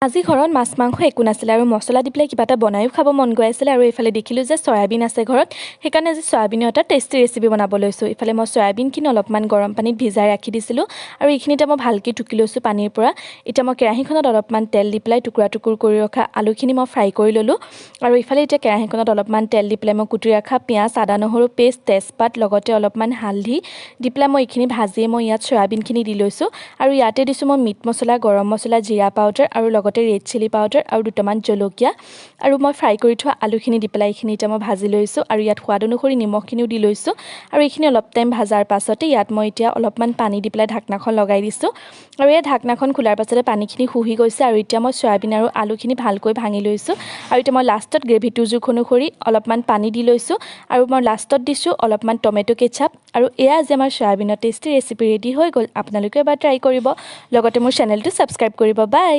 আজি ঘৰত মাছ মাংস একো নাছিলে আৰু মছলা দি পেলাই কিবা এটা বনায়ো খাব মন গৈ আছিলে আৰু এইফালে দেখিলোঁ যে চয়াবিন আছে ঘৰত সেইকাৰণে আজি চয়াবিনৰ এটা টেষ্টি ৰেচিপি বনাব লৈছোঁ। ইফালে মই চয়াবিনখিনি অলপমান গৰম পানীত ভিজাই ৰাখি দিছিলোঁ আৰু এইখিনিতে মই ভালকৈ টুকি লৈছোঁ পানীৰ পৰা। এতিয়া মই কেৰাহীখনত অলপমান তেল দি পেলাই টুকুৰা টুকুৰ কৰি ৰখা আলুখিনি মই ফ্ৰাই কৰি ল'লোঁ আৰু ইফালে এতিয়া কেৰাহীখনত অলপমান তেল দি পেলাই মই কুটি ৰখা পিঁয়াজ আদা নহৰু পেষ্ট তেজপাত লগতে অলপমান হালধি দি পেলাই মই এইখিনি ভাজিয়ে মই ইয়াত চয়াবিনখিনি দি লৈছোঁ আৰু ইয়াতে দিছোঁ মই মিট মছলা গৰম মছলা জিৰা পাউডাৰ আৰু লগতে ৰেড চিলি পাউডাৰ আৰু দুটামান জলকীয়া আৰু মই ফ্ৰাই কৰি থোৱা আলুখিনি দি পেলাই এইখিনি এতিয়া মই ভাজি লৈছোঁ আৰু ইয়াত সোৱাদ অনুসৰি নিমখখিনিও দি লৈছোঁ আৰু এইখিনি অলপ টাইম ভাজাৰ পাছতে ইয়াত মই এতিয়া অলপমান পানী দি পেলাই ঢাকনাখন লগাই দিছোঁ আৰু এই ঢাকনাখন খোলাৰ পাছতে পানীখিনি শুহি গৈছে আৰু এতিয়া মই চয়াবিন আৰু আলুখিনি ভালকৈ ভাঙি লৈছোঁ আৰু এতিয়া মই লাষ্টত গ্ৰেভিটোৰ জোখ অনুসৰি অলপমান পানী দি লৈছোঁ আৰু মই লাষ্টত দিছোঁ অলপমান টমেটো কেচাপ আৰু এয়া আজি আমাৰ চয়াবিনৰ টেষ্টি ৰেচিপি ৰেডি হৈ গ'ল। আপোনালোকে এবাৰ ট্ৰাই কৰিব লগতে মোৰ চেনেলটো ছাবস্ক্ৰাইব কৰিব। বাই।